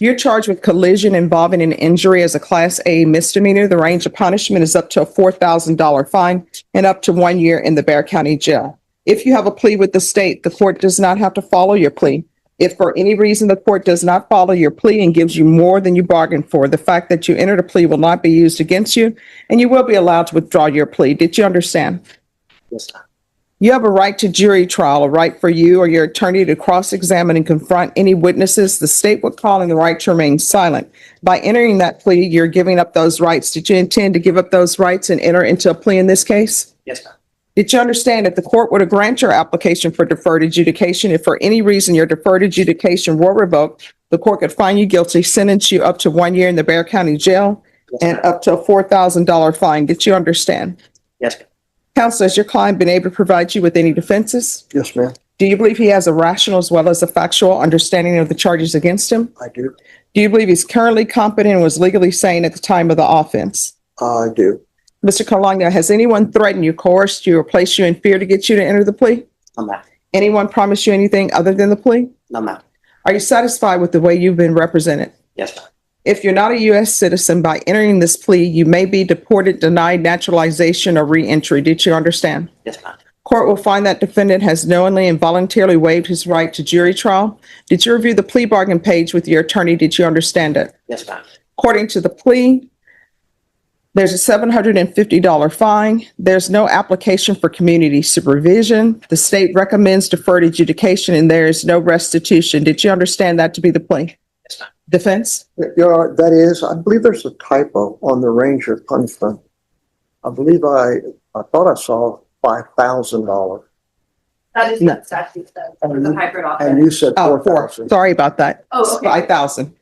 You're charged with collision involving an injury as a Class A misdemeanor. The range of punishment is up to a $4,000 fine and up to 1 year in the Bexar County Jail. If you have a plea with the state, the court does not have to follow your plea. If for any reason the court does not follow your plea and gives you more than you bargained for, the fact that you entered a plea will not be used against you, and you will be allowed to withdraw your plea. Did you understand? Yes, ma'am. You have a right to jury trial, a right for you or your attorney to cross-examine and confront any witnesses. The state would call in the right to remain silent. By entering that plea, you're giving up those rights. Did you intend to give up those rights and enter into a plea in this case? Yes, ma'am. Did you understand that the court would grant your application for deferred adjudication if for any reason your deferred adjudication were revoked, the court could find you guilty, sentence you up to 1 year in the Bexar County Jail, and up to a $4,000 fine? Did you understand? Yes, ma'am. Counsel, has your client been able to provide you with any defenses? Yes, ma'am. Do you believe he has a rational as well as a factual understanding of the charges against him? I do. Do you believe he's currently competent and was legally sane at the time of the offense? I do. Mr. Kalanga, has anyone threatened you, coerced you, or placed you in fear to get you to enter the plea? No, ma'am. Anyone promised you anything other than the plea? No, ma'am. Are you satisfied with the way you've been represented? Yes, ma'am. If you're not a U.S. citizen, by entering this plea, you may be deported, denied naturalization, or re-entry. Did you understand? Yes, ma'am. Court will find that defendant has knowingly and voluntarily waived his right to jury trial. Did you review the plea bargain page with your attorney? Did you understand it? Yes, ma'am. According to the plea, there's a $750 fine. There's no application for community supervision. The state recommends deferred adjudication and there is no restitution. Did you understand that to be the plea? Yes, ma'am. Defense? That is, I believe there's a typo on the range of punishment. I believe I thought I saw $5,000. That is what statute says, the hybrid And offense. you said Oh, 4,000. sorry about that. Oh, okay. 5,000.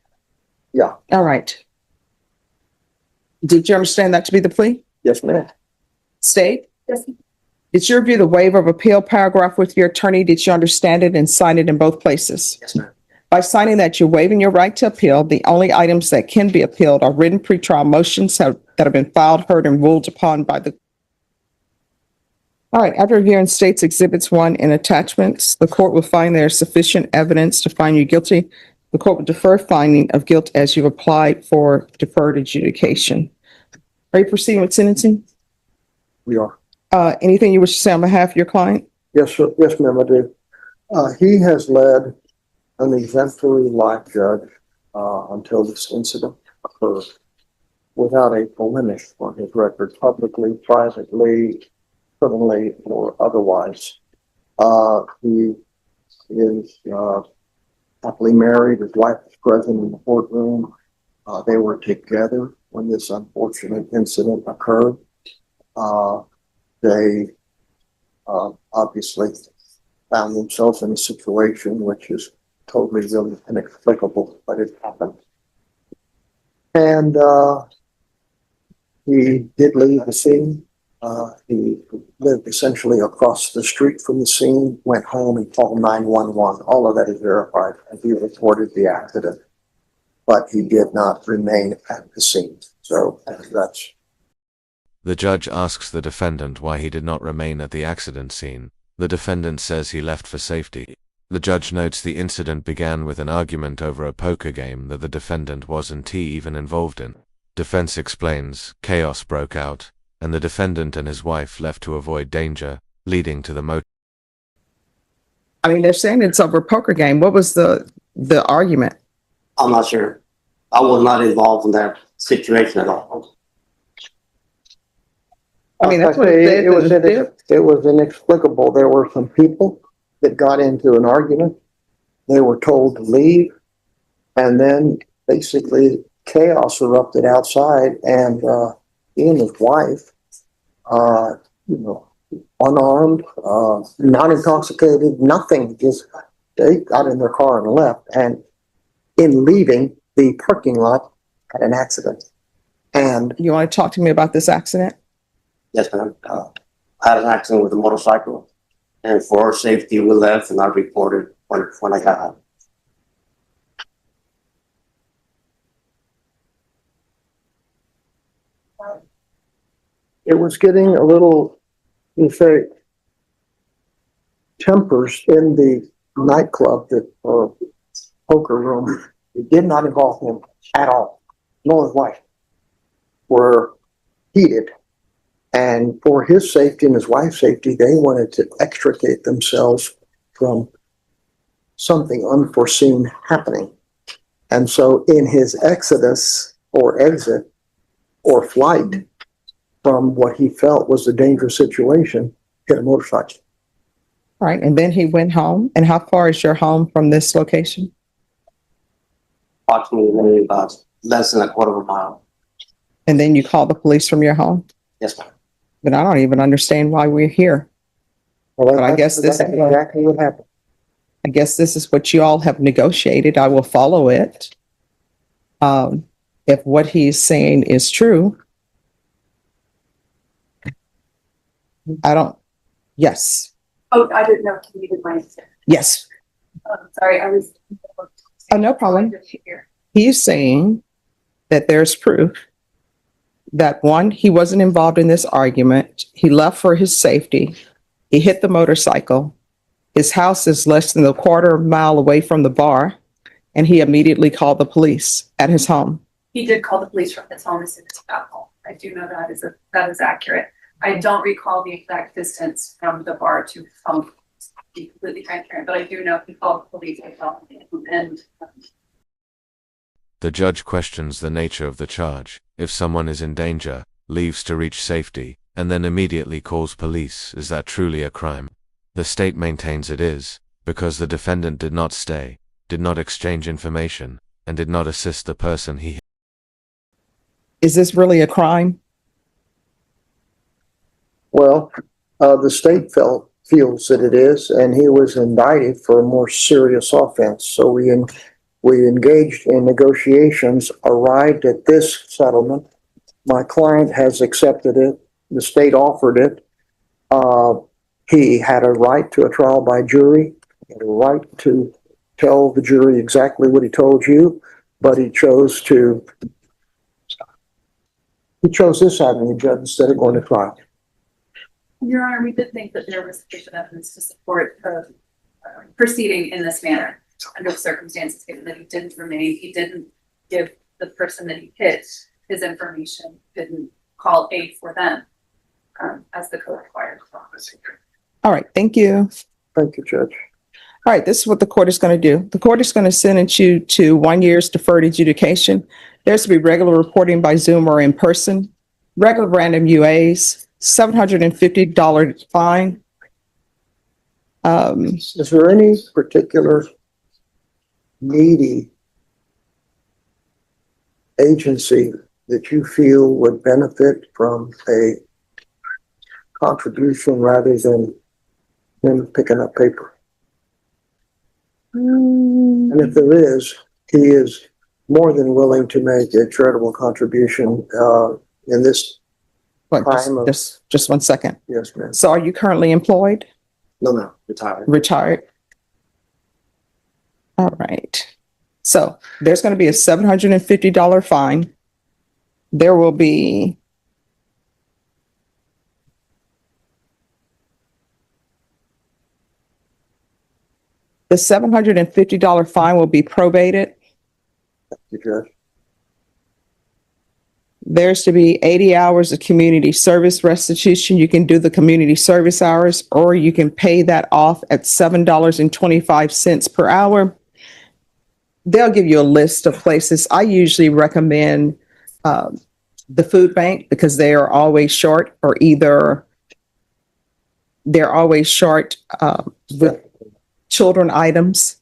Yeah. All right. Did you understand that to be the plea? Yes, ma'am. State? Yes. Did you review the waiver of appeal paragraph with your attorney? Did you understand it and sign it in both places? Yes, ma'am. By signing that, you're waiving your right to appeal. The only items that can be appealed are written pretrial motions that have been filed, heard, and ruled upon by the. All right, after reviewing states exhibits 1 and attachments, the court will find there is sufficient evidence to find you guilty. The court will defer finding of guilt as you've applied for deferred adjudication. Are you proceeding with sentencing? We are. Anything you wish to say on behalf of your client? Yes, sir. Yes, ma'am, I do. He has led an exemplary life, Judge, until this incident occurred, without a blemish on his record, publicly, privately, criminally, or otherwise. He is happily married. His wife is present in the courtroom. They were together when this unfortunate incident occurred. They obviously found themselves in a situation which is totally really inexplicable, but it happened. And he did leave the scene. He lived essentially across the street from the scene, went home and called 911. All of that is verified, and he reported the accident, but he did not remain at the scene. So that's. The judge asks the defendant why he did not remain at the accident scene. The defendant says he left for safety. The judge notes the incident began with an argument over a poker game that the defendant wasn't even involved in. Defense explains, chaos broke out, and the defendant and his wife left to avoid danger, leading to the motor. I mean, they're saying it's over a poker game. What was the argument? I'm not sure. I was not involved in that situation at all. I mean, that's what it was. It was inexplicable. There were some people that got into an argument. They were told to leave, and then basically chaos erupted outside, and he and his wife, unarmed, not intoxicated, nothing, just they got in their car and left. And in leaving the parking lot, had an accident. And You want to talk to me about this accident? Yes, ma'am. I had an accident with a motorcycle, and for our safety, we left, and I reported when I got out. it was getting a little, you say, tempers in the nightclub, that or poker room It did not involve him at all, nor his wife, were heated. And for his safety and his wife's safety, they wanted to extricate themselves from something unforeseen happening. And so in his exodus or exit or flight from what he felt was a dangerous situation, hit a motorcycle. All right, and then he went home. And how far is your home from this location? Approximately maybe about less than a quarter of a mile. And then you called the police from your home? Yes, ma'am. But I don't even understand why we're here. Well, But I guess that's exactly what happened. I guess this is what you all have negotiated. I will follow it. If what he's saying is true, I don't, yes, Oh, I didn't know if you needed my answer. yes. Sorry, I was. Oh, no problem. Here. He's saying that there's proof that one, he wasn't involved in this argument. He left for his safety. He hit the motorcycle. His house is less than a quarter mile away from the bar, and he immediately called the police at his home. He did call the police from his home as soon as he got home. I do know that is accurate. I don't recall the exact distance from the bar to his home, to be completely transparent, but I do know he called the police and The judge questions the nature of the charge. If someone is in danger, leaves to reach safety, and then immediately calls police, is that truly a crime? The state maintains it is, because the defendant did not stay, did not exchange information, and did not assist the person he hit. Is this really a crime? Well, the state feels that it is, and he was indicted for a more serious offense. So we engaged in negotiations, arrived at this settlement. My client has accepted it. The state offered it. He had a right to a trial by jury, he had a right to tell the jury exactly what he told you, but he chose this avenue, Judge, instead of going to trial. Your Honor, we did think that there was sufficient evidence to support proceeding in this manner under the circumstances, given that he didn't give the person that he hit his information, didn't call aid for them, as the code requires. All right, thank you. Thank you, Judge. All right, this is what the court is going to do. The court is going to sentence you to 1 year's deferred adjudication. There's to be regular reporting by Zoom or in person, regular random UAs, $750 fine. Is there any particular needy agency that you feel would benefit from a contribution rather than him picking up paper? And if there is, he is more than willing to make a charitable contribution in this But time of, just 1 second. yes, ma'am. So are you currently employed, No, ma'am. Retired. retired? All right. So there's going to be a $750 fine. There will be the $750 fine will be probated. Thank you, Judge. There's to be 80 hours of community service restitution. You can do the community service hours, or you can pay that off at $7.25 per hour. They'll give you a list of places. I usually recommend the food bank because they are always short, or either they're always short with children items,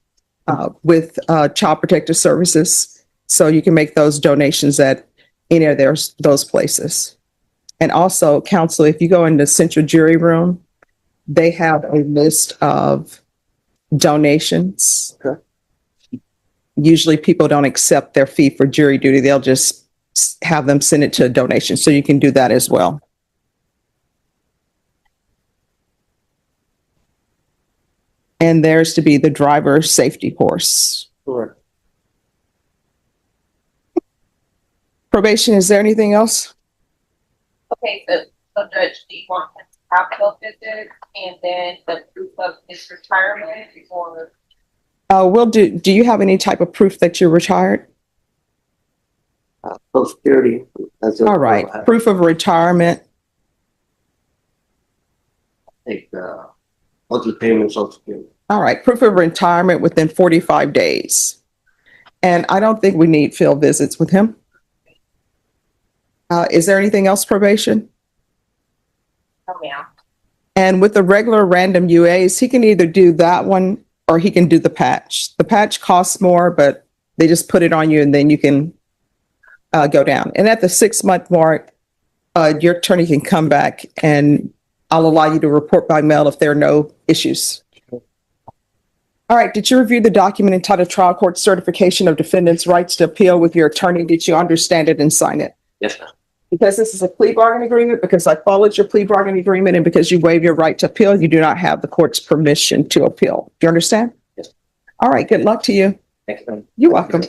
with Child Protective Services. So you can make those donations at any of those places. And also, counsel, if you go in the central jury room, they have a list of donations. Okay. Usually people don't accept their fee for jury duty. They'll just have them send it to a donation. So you can do that as well. And there's to be the driver safety course. Correct. Probation, is there anything else? Okay, so Judge, do you want his hospital visit and then the proof of his retirement, or Do you have any type of proof that you're retired? Social Security. That's it. All right, I proof of retirement. take, monthly payment, Social Security. All right, proof of retirement within 45 days. And I don't think we need field visits with him. Is there anything else, probation? Oh, yeah. And with the regular random UAs, he can either do that one or he can do the patch. The patch costs more, but they just put it on you and then you can go down. And at the 6-month mark, your attorney can come back and I'll allow you to report by mail if there are no issues. All right. Did you review the document entitled Trial Court Certification of Defendant's Rights to Appeal with your attorney? Did you understand it and sign it? Yes, ma'am. Because this is a plea bargain agreement, because I followed your plea bargain agreement, and because you waive your right to appeal, you do not have the court's permission to appeal. Do you understand? Yes. All right. Good luck to you. Thank you, ma'am. You're welcome.